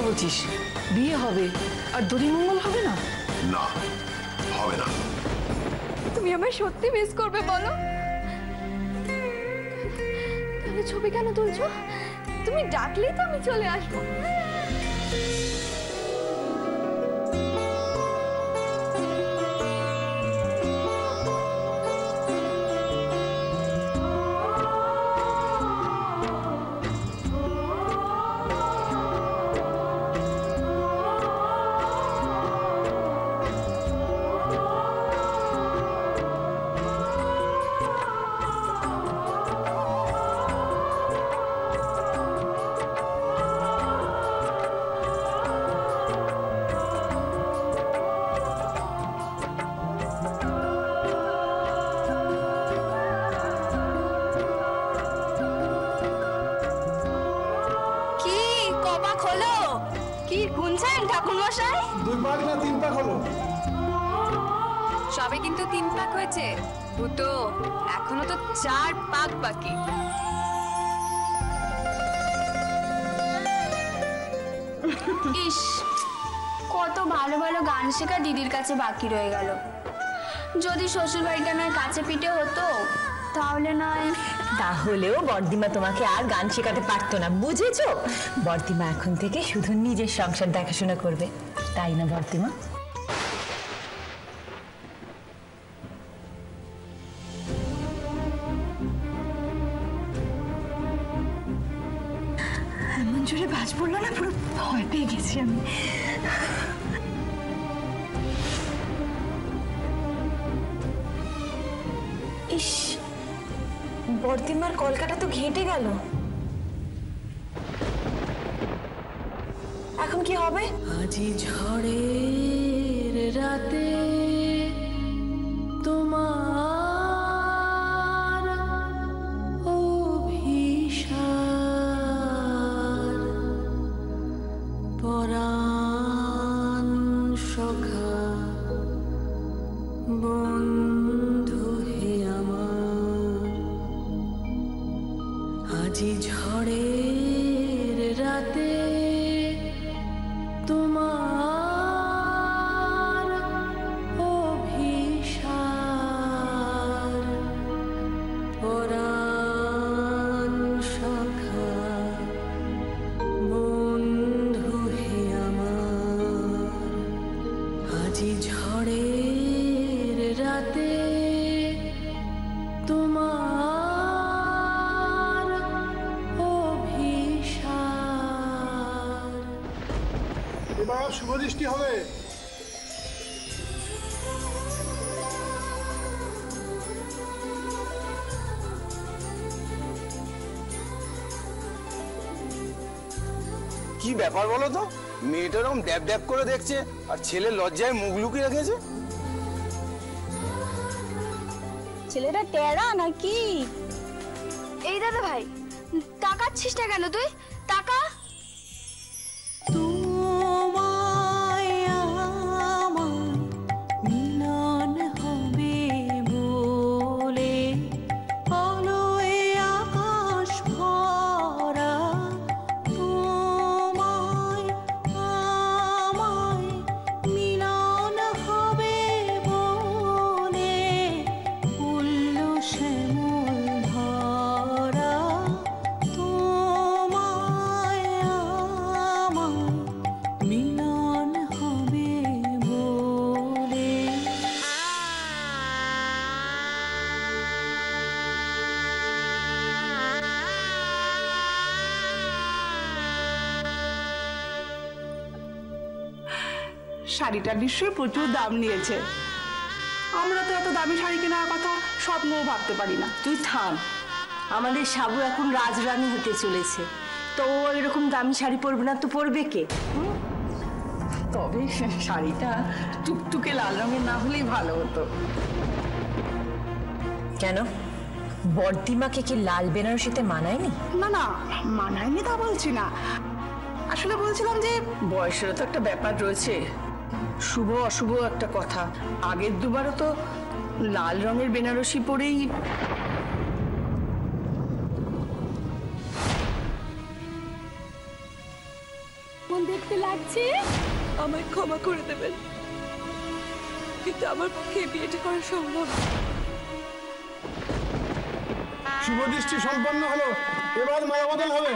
বলছিস? বিয়ে হবে আর দধিমঙ্গল হবে না? না, হবে না। তুমি আমায় সত্যি মিস করবে বলো? তাহলে ছবি কেন তুলছো? তুমি ডাকলেই তো আমি চলে আসবো। কি গুনছেন ঠাকুর মশাই? 2 পাক না 3 পাক হলো? সবে কিন্তু 3 পাক হয়েছে, দুটো এখনো তো 4 পাক বাকি। ইস, কত ভালো ভালো গান শেখা দিদির কাছে বাকি রয়ে গেল। যদি শ্বশুর বাড়িটা নয় কাছে পিঠে হতো তাহলে নয়। তাহলেও বর্দিমা তোমাকে আর গান শেখাতে পারতো না, বুঝেছো? বর্দিমা এখন থেকে শুধু নিজের সংসার দেখাশোনা করবে, তাই না বর্দিমা? এমন জোরে বাজ পড়লো না, পুরো ভয় পেয়ে গেছি আমি। ইস, বর্দিমার কলকাটা তো ঘেঁটে গেল। এখন কি হবে? আজি ঝড়ের রাতে তোমার অভিসার পরাণ সখা বন্ধু হে আমার, আজি ঝড়ের রাতে তোমার অভিসার পরাণ সখা বন্ধু হে আমার, আজি ঝড়ের রাতে তোমার অভিসার। এবার শুভ দৃষ্টি হবে। কি ব্যাপার বলো তো? মেয়েটা এরকম ড্যাব ড্যাব করে দেখছে আর ছেলে লজ্জায় মুখ লুকিয়ে রেখেছে। ছেলেটা টেরা নাকি? এই দাদা ভাই, তাকাচ্ছিস না কেন তুই? তাকা। শাড়িটা নিশ্চয়ই প্রচুর দাম নিয়েছে। আমরা তো এত দামি শাড়ি কেনার কথা স্বপ্নও ভাবতে পারি না। তুই থাম, আমাদের সাবু এখন রাজরানী হতে চলেছে, তো ও এরকম দামি শাড়ি পরবে না তো পরবে কে? তবে শাড়িটা টুকটুকে লাল রঙের না হলেই ভালো হতো। কেন, বর্দিমাকে কি লাল বেনারসিতে মানায়নি? না না, মানায়নি তা বলছি না, আসলে বলছিলাম যে বয়সেরও তো একটা ব্যাপার রয়েছে, শুভ অশুভ একটা কথা। আগের দুবারও তো লাল রঙের বেনারসি পরেই মন দে দেখতে লাগছে। আমায় ক্ষমা করে দেবেন, কিন্তু আমার পক্ষে বিয়েটা করা সম্ভব না। শুভ দৃষ্টি সম্পন্ন হলো, এবার মালা বদল হবে।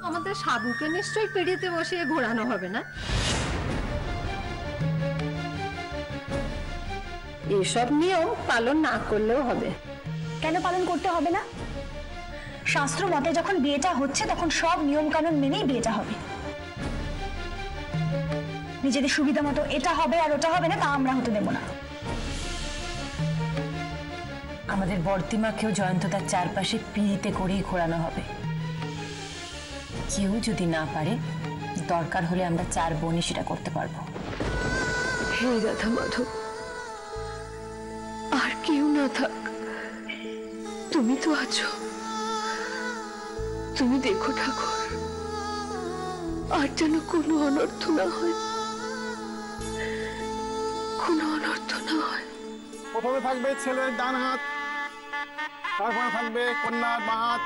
আমাদের সাবুকে নিশ্চয়ই পিড়িতে বসিয়ে ঘোরানো হবে না? এসব নিয়ম পালন না করলেও হবে। কেন পালন করতে হবে না? শাস্ত্র মতে যখন বিয়েটা হচ্ছে তখন সব নিয়ম কানুন মেনেই বিয়েটা হবে। নিজেদের সুবিধা মতো এটা হবে আর ওটা হবে না তা আমরা হতে দেব না। আমাদের বর্তিমাকেও জয়ন্তদার চারপাশে পিড়িতে করেই ঘোরানো হবে। কেউ যদি না পারে, দরকার হলে আমরা 4 বোনই সেটা করতে পারবো। হে রাধা মাধব, আর কেউ না থাক, তুমি তো আছো। তুমি দেখো ঠাকুর, আর যেন কোনো অনর্থ না হয়, কোনো অনর্থ না হয়। প্রথমে থাকবে ছেলের ডান হাত, তারপরে থাকবে কন্যার বাঁ হাত।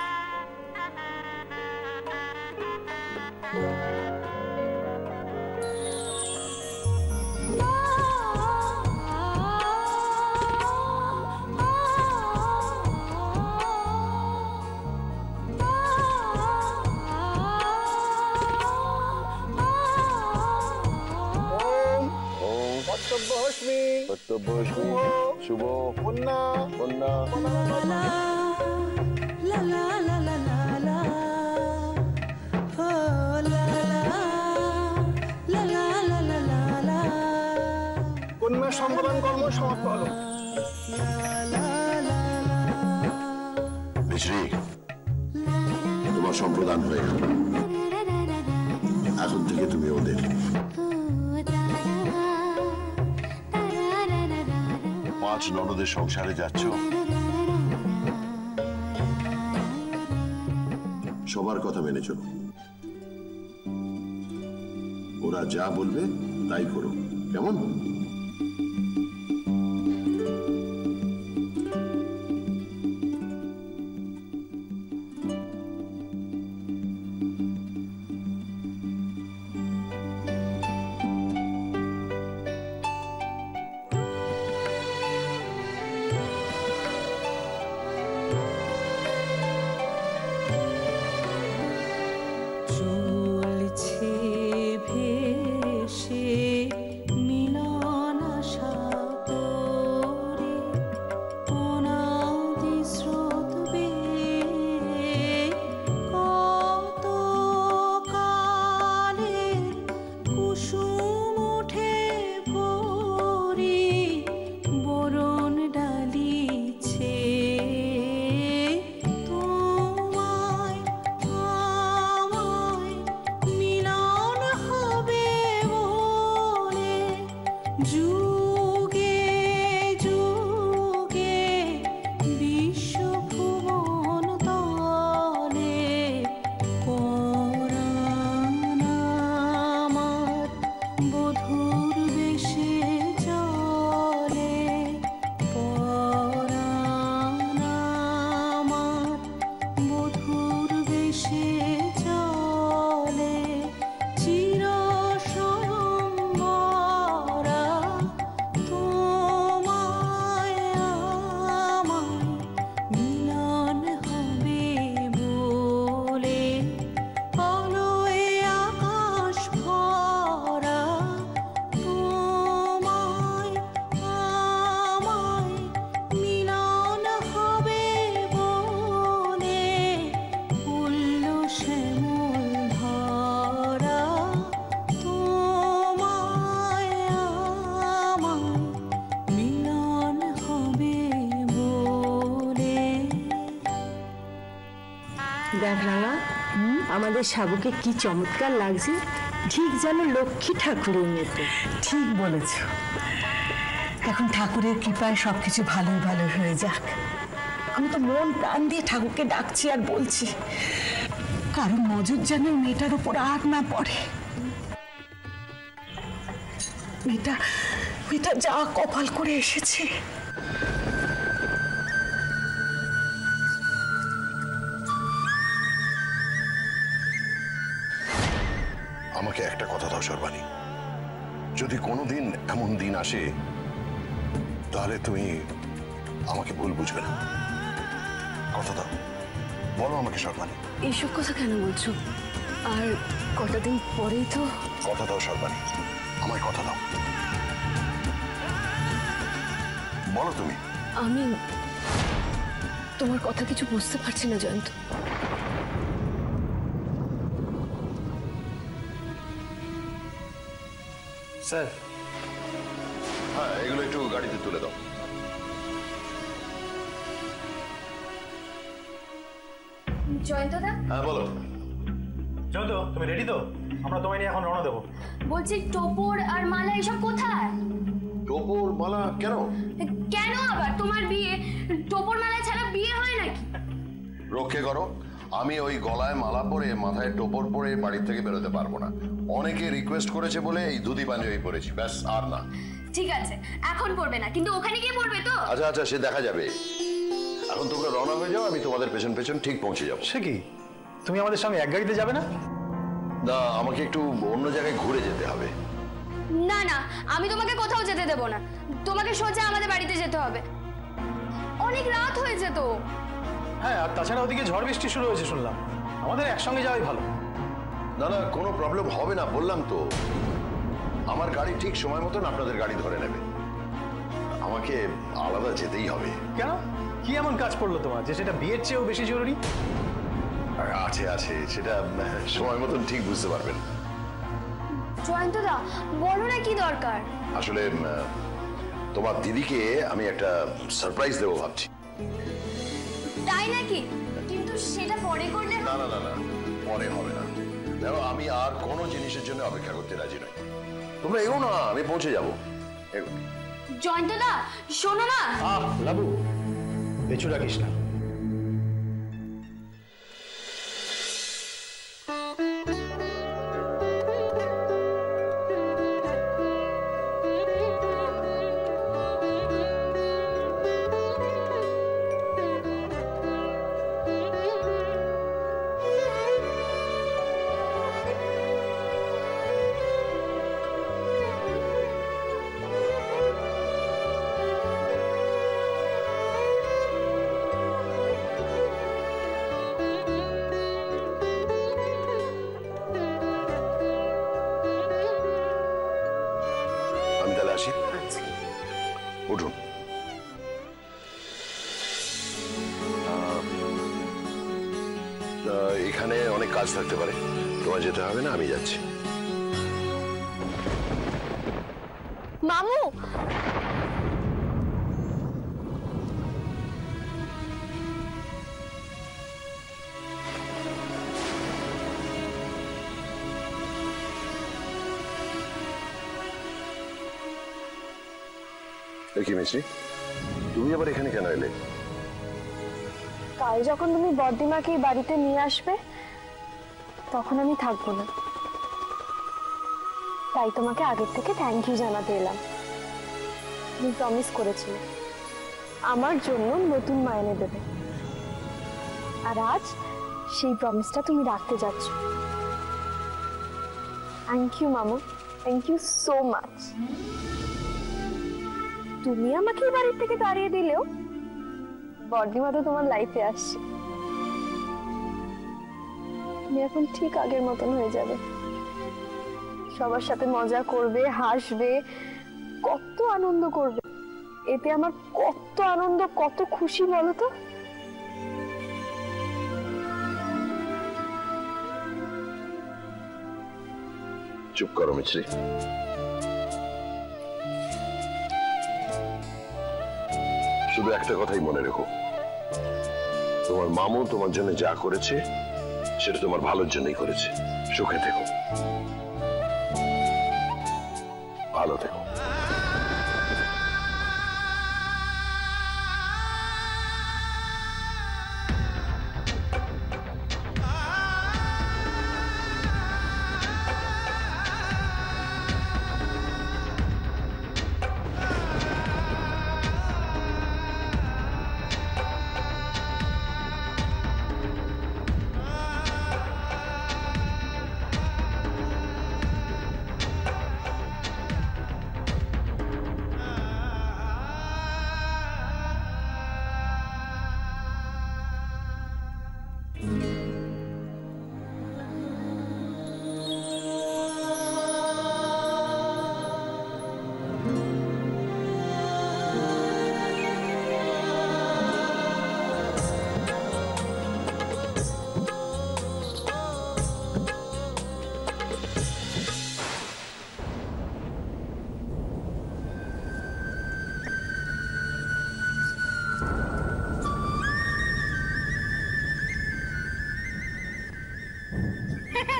কর্তব্যহস্মি শুভ কন্যা কন্যা সম্বোধন কর্ম সমাপ্ত হলো। মিশ্রি, তোমার সম্প্রদান হয়ে গেল। এখন থেকে তুমি ওদের। 5 ননদের সংসারে যাচ্ছ, সবার কথা মেনে চলো। ওরা যা বলবে তাই করো, কেমন? দেখ রাঙা, আমাদের সাবুকে কি চমৎকার লাগছে, ঠিক যেন লক্ষ্মী ঠাকুরের মতো। ঠিক বলেছ। এখন ঠাকুরের কৃপায় সবকিছু ভালোই ভালো হয়ে যাক। আমি তো মন প্রাণ দিয়ে ঠাকুরকে ডাকছি আর বলছি, কারণ নজর যেন মেয়েটার উপর আর না পড়ে। মেয়েটা যা কপাল করে এসেছে। আমাকে একটা কথা দাও সর্বাণী, যদি কোনোদিন এমন দিন আসে তাহলে তুমি আমাকে ভুল বুঝবে না। কথা দাও, বলো আমাকে সর্বাণী। এইসব কথা কেন বলছো? আর কটা দিন পরেই তো। কথা দাও সর্বাণী, আমায় কথা দাও, বলো তুমি। আমি তোমার কথা কিছু বুঝতে পারছি না জয়ন্ত। স্যার, হ্যাঁ, এগুলো একটু গাড়িতে তুলে দাও। জয়ন্তদা, হ্যাঁ বলো। জয়ন্ত, তুমি রেডি তো? আমরা তোমায় নিয়ে এখন রওনা দেবো। বলছি টোপর আর মালা এসব কোথায়? টোপর মালা কেন? কেন আবার তোমার বিয়ে? টোপর মালা ছাড়া বিয়ে হয় নাকি? রক্ষে করো, আমি ওই গলায় মালা পরে মাথায় টোপর পরে বাড়ির থেকে বেরোতে পারবো না। অনেকে রিকোয়েস্ট করেছে বলে এই ধুতি পাঞ্জাবি পরেছি, ব্যাস, আর না। ঠিক আছে, এখন পড়বে না, কিন্তু ওখানে গিয়ে পড়বে তো? আচ্ছা আচ্ছা, সে দেখা যাবে। এখন তোমরা রওনা হয়ে যাও, আমি তোমাদের পেছন পেছন ঠিক পৌঁছে যাবো। সে কি, তুমি আমাদের সঙ্গে এক গাড়িতে যাবে না? না, আমাকে একটু অন্য জায়গায় ঘুরে যেতে হবে। না না, আমি তোমাকে কোথাও যেতে দেবো না। তোমাকে সোজা আমাদের বাড়িতে যেতে হবে। অনেক রাত হয়েছে তো। হ্যাঁ, আর তাছাড়া ওদিকে ঝড় বৃষ্টি শুরু হয়েছে শুনলাম, আমাদের একসঙ্গে যাওয়াই ভালো। না না, কোনো প্রবলেম হবে না, বললাম তো। আমার গাড়ি ঠিক সময় মতন আপনাদের গাড়ি ধরে নেবে। আমাকে আলাদা যেতেই হবে। কেন, কি এমন কাজ পড়লো তোমার যে সেটা বিয়ের চেয়েও বেশি জরুরি? আছে আছে, সেটা সময় মতন ঠিক বুঝতে পারবেন। জয়ন্তদা, বলো না কি দরকার? আসলে তোমার দিদিকে আমি একটা সারপ্রাইজ দেবো ভাবছি। তাই নাকি? কিন্তু সেটা পরে করলে। না না না না, পরে হবে না। দেখো, আমি আর কোনো জিনিসের জন্য অপেক্ষা করতে রাজি নই। তোমরা এগো না, আমি পৌঁছে যাবো। জয়ন্তদা, শোনো না। লাবু, পেছু রাখিস না। আসি, উঠুন। এখানে অনেক কাজ থাকতে পারে, তোমার যেতে হবে না, আমি যাচ্ছি। মামু, কি মিশ্রি, তুমি আবার এখানে কেন এলে? কাল যখন তুমি বর্দিমাকে বাড়িতে নিয়ে আসবে তখন আমি থাকবো না, তাই তোমাকে আগের থেকে থ্যাংক ইউ জানাতে এলাম। তুমি প্রমিস করেছিলে আমার জন্য নতুন মা এনে দেবে, আর আজ সেই প্রমিসটা তুমি রাখতে যাচ্ছ। থ্যাংক ইউ মামু, থ্যাংক ইউ সো মাচ। তুমি আমাকে এই বাড়ির থেকে তাড়িয়ে দিলেও বর্দিমা তো তোমার লাইফে আসছে। তুমি এখন ঠিক আগের মতন হয়ে যাবে, সবার সাথে মজা করবে, হাসবে, কত আনন্দ করবে। এতে আমার কত আনন্দ, কত খুশি বলো তো। চুপ করো মিশ্রি, শুধু একটা কথাই মনে রেখো, তোমার মামু তোমার জন্য যা করেছে সেটা তোমার ভালোর জন্যই করেছে। সুখে থেকো, ভালো থেকো।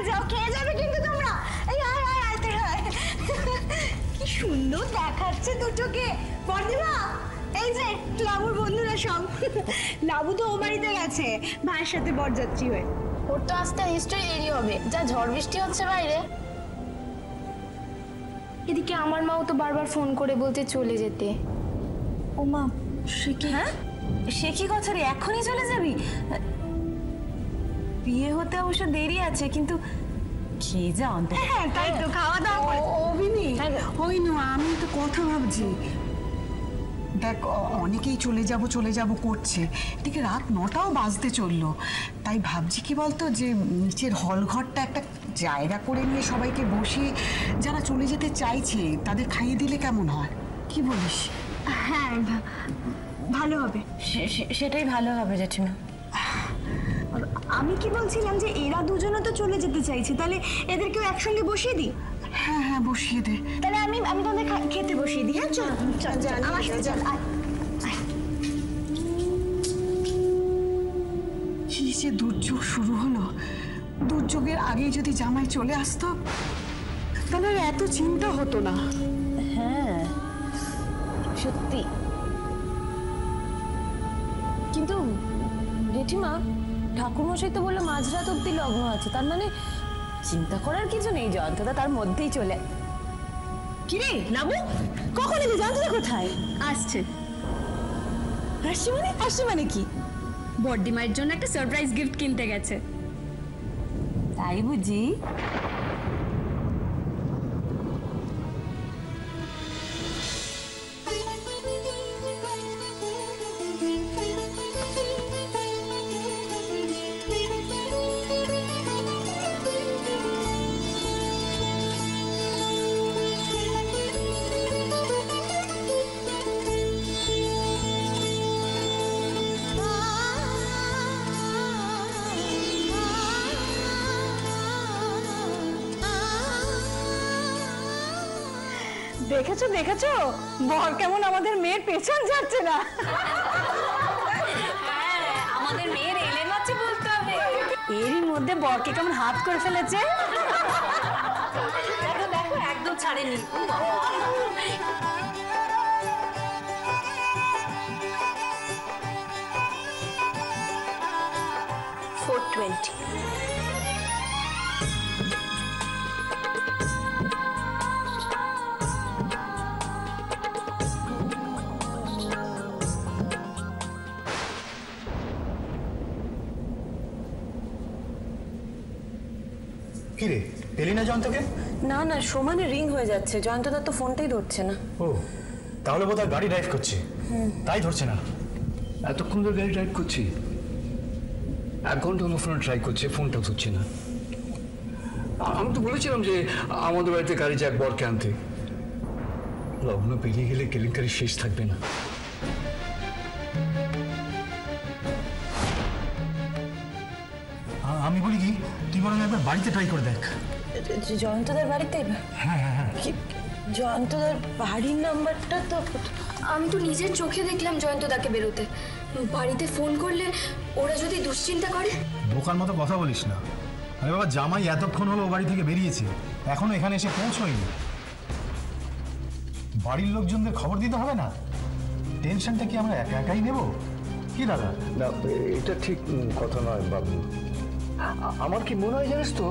যাও, খেয়ে যাবে কিন্তু তোমরা। এই আয় আয় আয়, তুই আয়। কি সুন্দর দেখাচ্ছে দুটোকে। বর্দিমা, এই যে লাবুর বন্ধুরা সব। লাবু তো ও বাড়িতে গেছে ভাইয়ের সাথে বরযাত্রী হয়ে। ওর তো আসতে নিশ্চয়ই দেরি হবে, যা ঝড় বৃষ্টি হচ্ছে বাইরে। এদিকে আমার মাও তো বারবার ফোন করে বলতে চলে যেতে। ও মা, সে কি? হ্যাঁ, সে কি কথা রে? এখনই চলে যাবি? বিয়ে হতে অবশ্য দেরি আছে, কিন্তু খেয়ে যা অন্তত। হ্যাঁ, তাই তো, খাওয়া দাওয়া। অভিনি, ওই না, আমি তো কথা ভাবছি। দেখ, অনেকেই চলে যাব করছে, এদিকে রাত 9টাও বাজতে চললো। তাই ভাবছি কি বলতো, যে নিচের হল ঘরটা একটা জায়গা করে নিয়ে সবাইকে বসিয়ে যারা চলে যেতে চাইছে তাদের খাইয়ে দিলে কেমন হয়? কি বলিস? হ্যাঁ, ভালো হবে। সেটাই ভালো হবে জেঠিমা। আমি কি বলছিলাম যে এরা দুজনও তো চলে যেতে চাইছে, তাহলে এদেরকেও একসঙ্গে বসিয়ে দিই। হ্যাঁ হ্যাঁ, বসিয়ে দে। তাহলে আমি তোমাদের খেতে বসিয়ে দিই। হ্যাঁ, চল চল চল, আমার সাথে চল। কি যে দুর্যোগ শুরু হলো! দুর্যোগের আগেই যদি জামাই চলে আসতো তাহলে আর এত চিন্তা হতো না। হ্যাঁ, সত্যি। কিন্তু জেঠিমা, ঠাকুরমশাই তো বললো মাঝরাত অব্দি লগ্ন আছে, তার মানে চিন্তা করার কিছু নেই। জয়ন্তদা তার মধ্যেই চলে। কি রে লাবু, কখন এলি? জয়ন্তদা কোথায়? আসছে। আসছে মানে কি? বড়দিমার জন্য একটা সারপ্রাইজ গিফট কিনতে গেছে। তাই বুঝি? দেখেছো দেখেছো, বর কেমন আমাদের মেয়ের পেছন যাচ্ছে না। আমাদের মেয়ের এলেন আছে বলতে হবে। এরই মধ্যে বরকে কেমন হাত করে ফেলেছে। দেখো দেখো, একদম ছাড়েনি। 420। কি রে, পেলি না জয়ন্তকে? না না, সমানে রিং হয়ে যাচ্ছে, জয়ন্তদার তো ফোনটাই ধরছে না। ও, তাহলে বোধহয় গাড়ি ড্রাইভ করছে, তাই ধরছে না। এতক্ষণ ধরে গাড়ি ড্রাইভ করছি, 1 ঘন্টা হলো ফোন ট্রাই করছে, ফোনটা ধরছে না। আমি তো বলেছিলাম যে আমাদের বাড়িতে গাড়ি যাক বরকে আনতে। লগ্ন পেরিয়ে গেলে কেলেঙ্কারি শেষ থাকবে না। আমি বলি কি, তুই বরং একবার বাড়িতে ট্রাই করে দেখ। জয়ন্তদার বাড়িতে? হ্যাঁ হ্যাঁ হ্যাঁ। জয়ন্তদার বাড়ির নাম্বারটা তো আমি তো নিজের চোখে দেখলাম জয়ন্তদাকে বেরোতে। বাড়িতে ফোন করলে ওরা যদি দুশ্চিন্তা করে। বোকার মতো কথা বলিস না। আরে বাবা, জামাই এতক্ষণ হলো বাড়ি থেকে বেরিয়েছে, এখনো এখানে এসে পৌঁছয়নি। বাড়ির লোকজনদের খবর দিতে হবে না? টেনশনটা কি আমরা একা একাই নেব? কি দাদা? না, এটা ঠিক কথা নয় বাবু। আমার কি মনে হয় জানিস তো,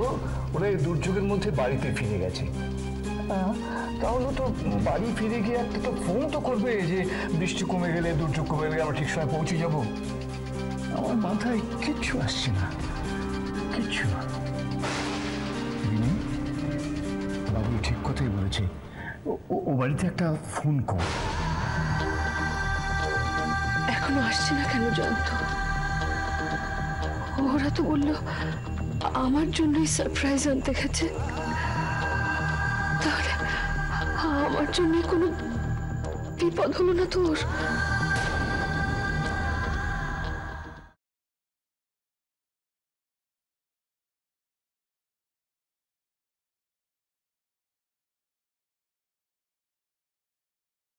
ওরা এই দুর্যোগের মধ্যে বাড়িতে ফিরে গেছে। তাহলে তো বাড়ি ফিরে গিয়ে একটা তো ফোন তো করবে যে বৃষ্টি কমে গেলে, দুর্যোগ কমে গেলে আমরা ঠিক সময় পৌঁছে যাব। আমার মাথায় কিচ্ছু আসছে না, কিচ্ছু না। বাবু ঠিক কথাই বলেছে, ও বাড়িতে একটা ফোন কর। এখনো আসছে না কেন জয়ন্ত? ওরা তো বললো আমার জন্যই সারপ্রাইজ আনতে গেছে। তাহলে আমার জন্য কোনো বিপদ হলো না তোর?